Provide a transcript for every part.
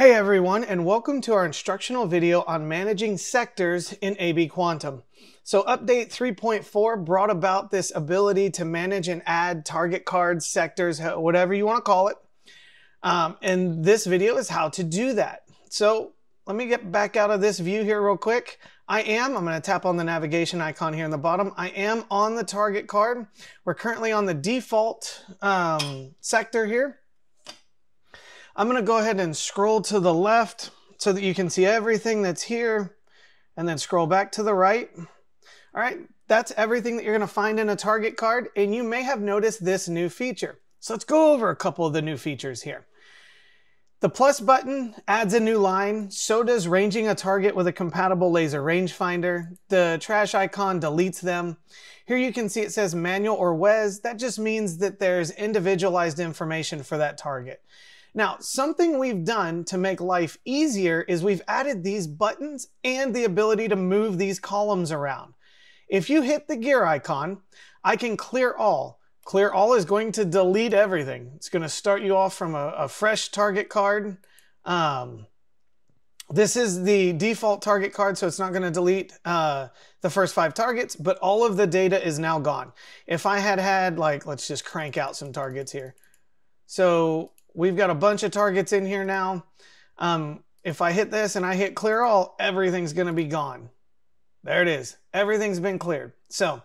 Hey everyone, and welcome to our instructional video on managing sectors in AB Quantum. So update 3.4 brought about this ability to manage and add target cards, sectors, whatever you want to call it. And this video is how to do that. So let me get back out of this view here real quick. I'm going to tap on the navigation icon here in the bottom. I am on the target card. We're currently on the default sector here. I'm going to go ahead and scroll to the left so that you can see everything that's here, and then scroll back to the right. All right, that's everything that you're going to find in a target card, and you may have noticed this new feature. So let's go over a couple of the new features here. The plus button adds a new line, so does ranging a target with a compatible laser rangefinder. The trash icon deletes them. Here you can see it says manual or WES. That just means that there's individualized information for that target. Now, something we've done to make life easier is we've added these buttons and the ability to move these columns around. If you hit the gear icon, I can clear all. Clear all is going to delete everything. It's going to start you off from a fresh target card. This is the default target card, so it's not going to delete the first 5 targets, but all of the data is now gone. If I had like, let's just crank out some targets here. So we've got a bunch of targets in here now. If I hit this and I hit clear all, everything's going to be gone. There it is. Everything's been cleared. So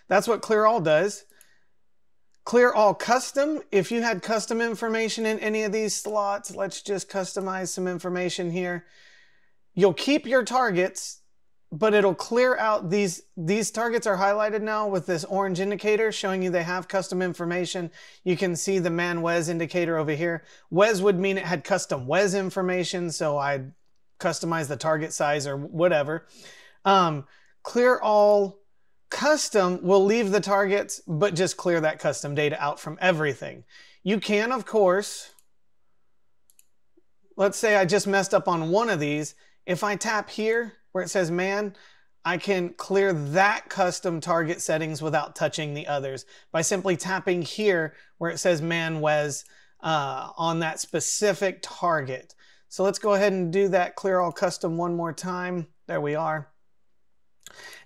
that's what clear all does. Clear all custom. If you had custom information in any of these slots, let's just customize some information here. You'll keep your targets, but it'll clear out these targets are highlighted now with this orange indicator showing you they have custom information. You can see the man WES indicator over here. WES would mean it had custom WES information, so I'd customize the target size or whatever. Clear all custom will leave the targets, but just clear that custom data out from everything. You can, of course, let's say I just messed up on one of these. If I tap here, where it says man, I can clear that custom target settings without touching the others by simply tapping here where it says man WES on that specific target. So let's go ahead and do that clear all custom one more time. There we are.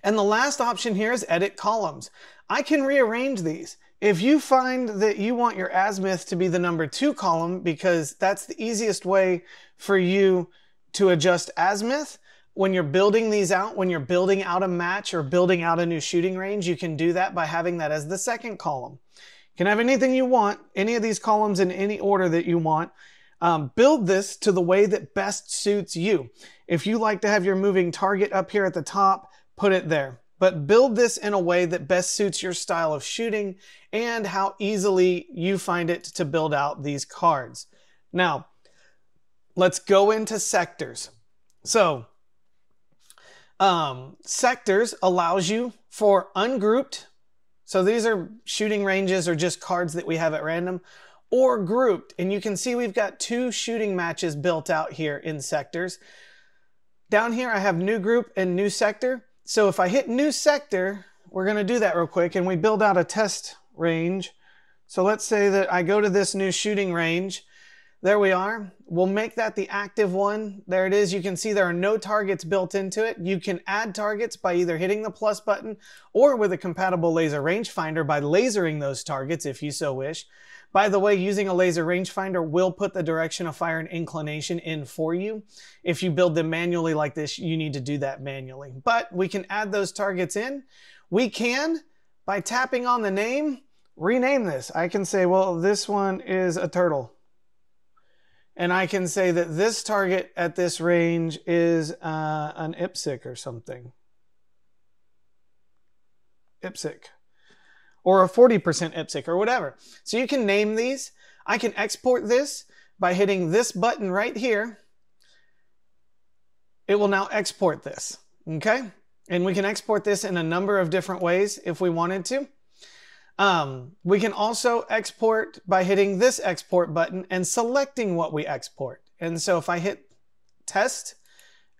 And the last option here is edit columns. I can rearrange these. If you find that you want your azimuth to be the number 2 column because that's the easiest way for you to adjust azimuth, when you're building these out, when you're building out a match or building out a new shooting range, you can do that by having that as the second column. You can have anything you want, any of these columns in any order that you want. Build this to the way that best suits you. If you like to have your moving target up here at the top, put it there. But build this in a way that best suits your style of shooting and how easily you find it to build out these cards. Now, let's go into sectors. So, sectors allows you for ungrouped, so these are shooting ranges or just cards that we have at random, or grouped. And you can see we've got 2 shooting matches built out here in sectors. Down here I have new group and new sector. So if I hit new sector, we're going to do that real quick, and we build out a test range. So let's say that I go to this new shooting range. There we are. We'll make that the active one. There it is. You can see there are no targets built into it. You can add targets by either hitting the plus button or with a compatible laser rangefinder by lasering those targets if you so wish. By the way, using a laser rangefinder will put the direction of fire and inclination in for you. If you build them manually like this, you need to do that manually. But we can add those targets in. We can, by tapping on the name, rename this. I can say, well, this one is a turtle. And I can say that this target at this range is an IPSC or something. IPSC. Or a 40% IPSC or whatever. So you can name these. I can export this by hitting this button right here. It will now export this. Okay? And we can export this in a number of different ways if we wanted to. We can also export by hitting this export button and selecting what we export. And so if I hit test,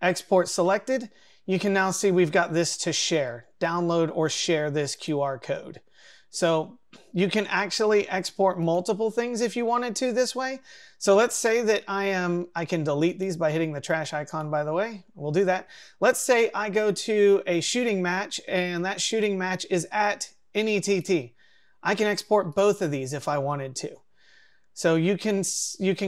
export selected, you can now see we've got this to share, download or share this QR code. So you can actually export multiple things if you wanted to this way. So let's say that I can delete these by hitting the trash icon, by the way. We'll do that. Let's say I go to a shooting match and that shooting match is at NETT. I can export both of these if I wanted to. So you can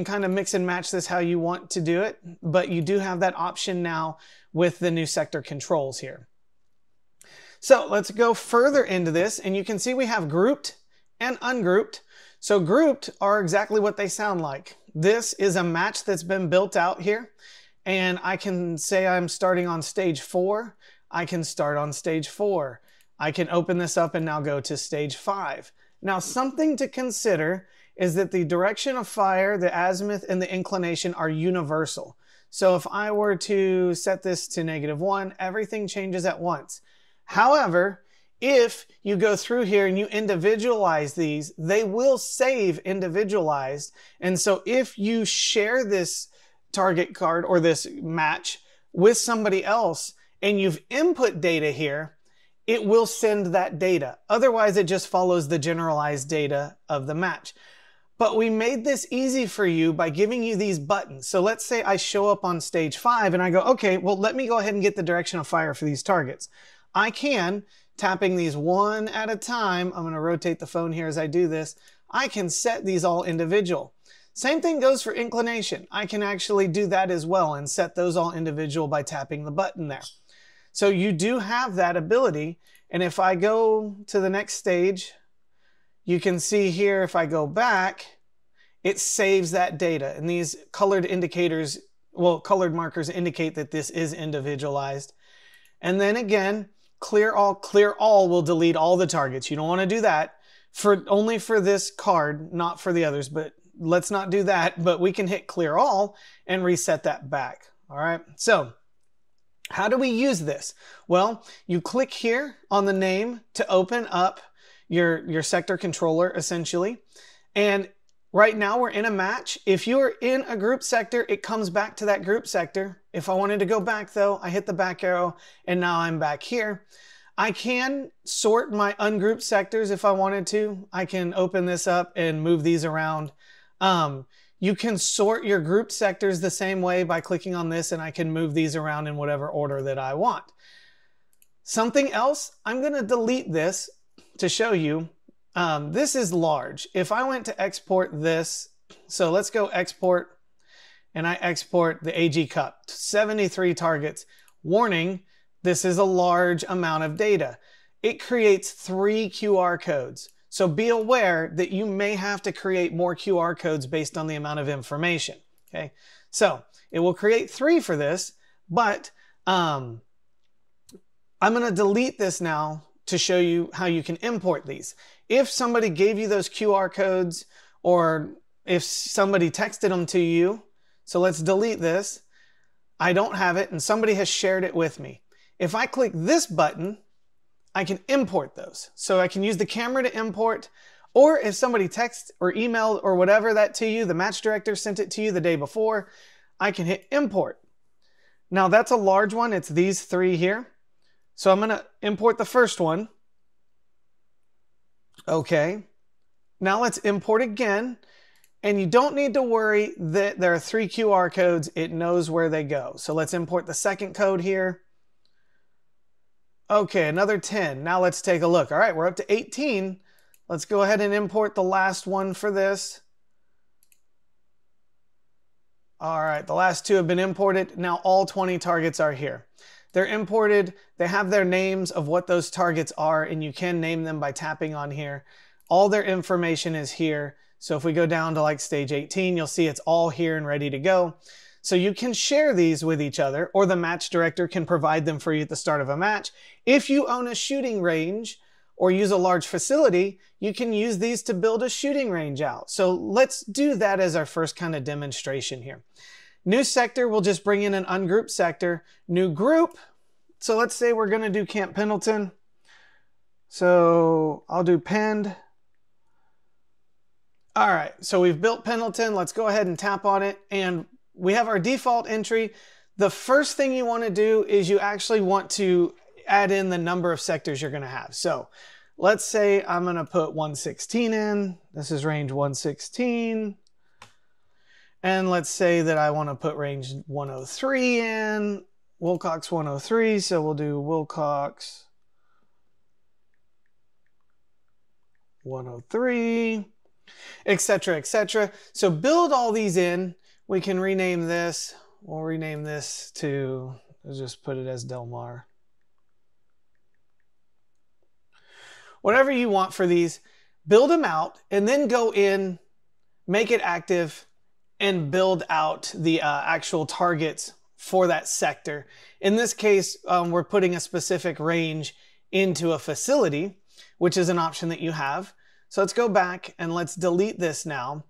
kind of mix and match this how you want to do it, but you do have that option now with the new sector controls here. So let's go further into this, and you can see we have grouped and ungrouped. So grouped are exactly what they sound like. This is a match that's been built out here, and I can say I'm starting on stage 4. I can start on stage 4. I can open this up and now go to stage 5. Now, something to consider is that the direction of fire, the azimuth, and the inclination are universal. So if I were to set this to -1, everything changes at once. However, if you go through here and you individualize these, they will save individualized. And so if you share this target card or this match with somebody else and you've input data here, it will send that data. Otherwise, it just follows the generalized data of the match. But we made this easy for you by giving you these buttons. So let's say I show up on stage 5 and I go, okay, well, let me go ahead and get the direction of fire for these targets. I can, tapping these one at a time, I'm going to rotate the phone here as I do this, I can set these all individual. Same thing goes for inclination. I can actually do that as well and set those all individual by tapping the button there. So you do have that ability. And if I go to the next stage, you can see here, if I go back, it saves that data. And these colored indicators, well, colored markers indicate that this is individualized. And then again, clear all will delete all the targets. You don't want to do that only for this card, not for the others, but let's not do that. But we can hit clear all and reset that back. All right. So how do we use this? Well, you click here on the name to open up your sector controller essentially. And right now we're in a match. If you're in a group sector, it comes back to that group sector. If I wanted to go back though, I hit the back arrow and now I'm back here. I can sort my ungrouped sectors if I wanted to. I can open this up and move these around. You can sort your grouped sectors the same way by clicking on this, and I can move these around in whatever order that I want. Something else, I'm going to delete this to show you. This is large. If I went to export this, so let's go export, and I export the AG Cup, 73 targets. Warning, this is a large amount of data. It creates 3 QR codes. So be aware that you may have to create more QR codes based on the amount of information. Okay, so it will create 3 for this, but I'm going to delete this now to show you how you can import these. If somebody gave you those QR codes or if somebody texted them to you, so let's delete this. I don't have it and somebody has shared it with me. If I click this button, I can import those. So I can use the camera to import, or if somebody texted or emailed or whatever that to you, the match director sent it to you the day before, I can hit import. Now that's a large one. It's these 3 here. So I'm going to import the first one. Okay. Now let's import again. And you don't need to worry that there are 3 QR codes. It knows where they go. So let's import the second code here. Okay, another 10. Now let's take a look. All right, we're up to 18. Let's go ahead and import the last one for this. All right, the last 2 have been imported. Now all 20 targets are here. They're imported. They have their names of what those targets are, and you can name them by tapping on here. All their information is here. So if we go down to like stage 18, you'll see it's all here and ready to go. So you can share these with each other, or the match director can provide them for you at the start of a match. If you own a shooting range or use a large facility, you can use these to build a shooting range out. So let's do that as our first kind of demonstration here. New sector, we'll just bring in an ungrouped sector. New group, so let's say we're going to do Camp Pendleton. So I'll do Pend. All right, so we've built Pendleton. Let's go ahead and tap on it, and we have our default entry. The first thing you want to do is you actually want to add in the number of sectors you're going to have. So Let's say I'm going to put 116 in. This is range 116. And let's say that I want to put range 103 in. Wilcox 103, so we'll do Wilcox 103, etc., etc. So build all these in. We can rename this. We'll rename this to, let's just put it as Del Mar. Whatever you want for these, build them out, and then go in, make it active, and build out the actual targets for that sector. In this case, we're putting a specific range into a facility, which is an option that you have. So let's go back and let's delete this now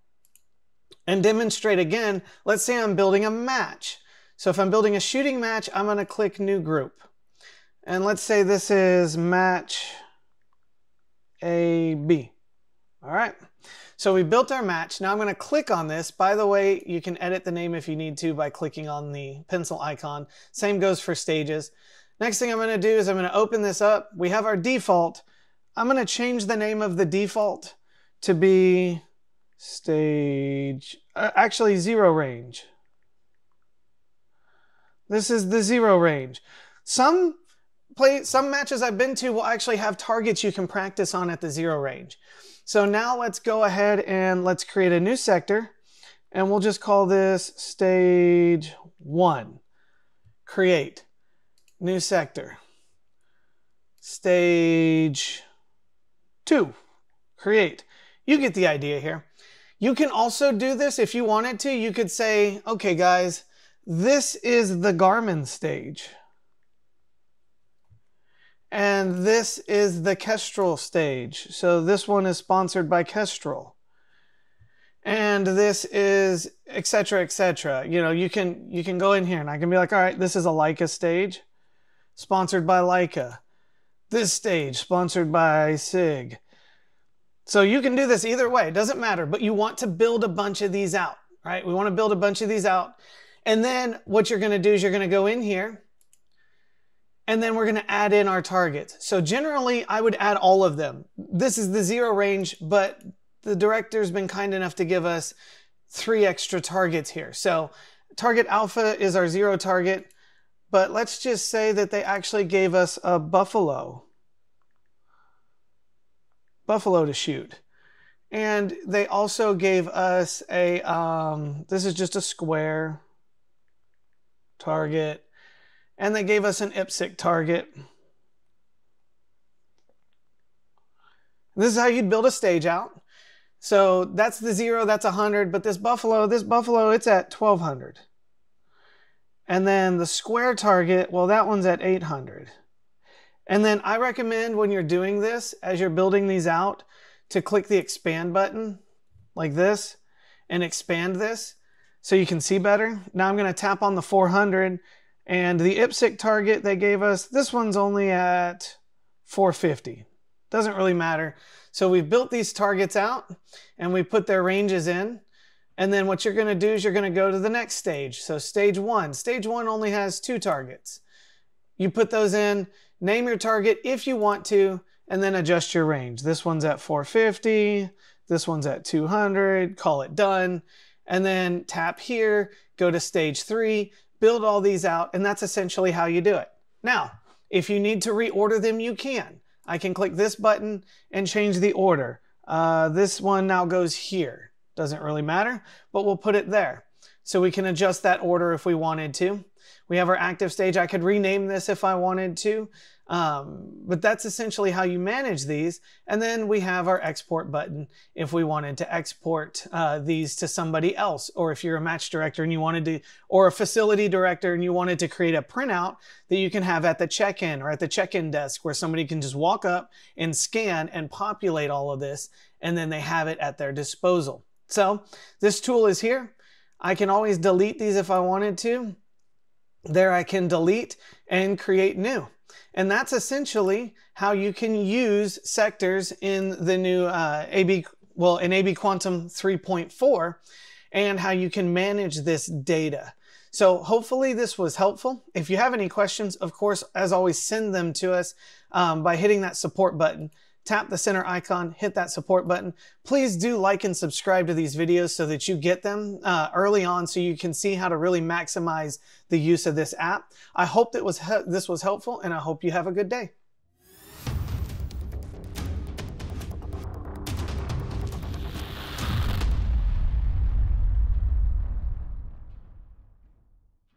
and demonstrate again. Let's say I'm building a match. So if I'm building a shooting match, I'm going to click New Group. And let's say this is Match AB. All right. So we built our match. Now I'm going to click on this. By the way, you can edit the name if you need to by clicking on the pencil icon. Same goes for stages. Next thing I'm going to do is I'm going to open this up. We have our default. I'm going to change the name of the default to be stage, actually 0 range. This is the 0 range. Some matches I've been to will actually have targets you can practice on at the 0 range. So now let's go ahead and let's create a new sector, and we'll just call this stage 1. Create new sector. Stage 2. Create. You get the idea here. You can also do this if you wanted to. You could say, okay guys, this is the Garmin stage. And this is the Kestrel stage. So this one is sponsored by Kestrel. And this is etc., etc. You know, you can go in here and I can be like, all right, this is a Leica stage, sponsored by Leica. This stage, sponsored by SIG. So you can do this either way, it doesn't matter, but you want to build a bunch of these out, right? We want to build a bunch of these out. And then what you're going to do is you're going to go in here, and then we're going to add in our targets. So generally, I would add all of them. This is the 0 range, but the director's been kind enough to give us 3 extra targets here. So target alpha is our 0 target, but let's just say that they actually gave us a buffalo to shoot. And they also gave us a, this is just a square target. And they gave us an IPSC target. This is how you'd build a stage out. So that's the 0, that's 100, but this buffalo, it's at 1200. And then the square target, well, that one's at 800. And then I recommend when you're doing this, as you're building these out, to click the expand button like this and expand this so you can see better. Now I'm going to tap on the 400. And the IPSC target they gave us, this one's only at 450. Doesn't really matter. So we've built these targets out and we put their ranges in. And then what you're going to do is you're going to go to the next stage. So stage 1. Stage 1 only has 2 targets. You put those in, name your target if you want to, and then adjust your range. This one's at 450. This one's at 200. Call it done. And then tap here, go to stage 3. Build all these out, and that's essentially how you do it. Now, if you need to reorder them, you can. I can click this button and change the order. This one now goes here. Doesn't really matter, but we'll put it there. So we can adjust that order if we wanted to. We have our active stage. I could rename this if I wanted to, but that's essentially how you manage these. And then we have our export button if we wanted to export these to somebody else, or if you're a match director and you wanted to, or a facility director and you wanted to create a printout that you can have at the check-in or at the check-in desk where somebody can just walk up and scan and populate all of this, and then they have it at their disposal. So this tool is here. I can always delete these if I wanted to. There I can delete and create new. And that's essentially how you can use sectors in the new AB Quantum 3.4 and how you can manage this data. So hopefully this was helpful. If you have any questions, of course, as always, send them to us by hitting that support button. tap the center icon, hit that support button. Please do like and subscribe to these videos so that you get them early on so you can see how to really maximize the use of this app. I hope that this was helpful, and I hope you have a good day.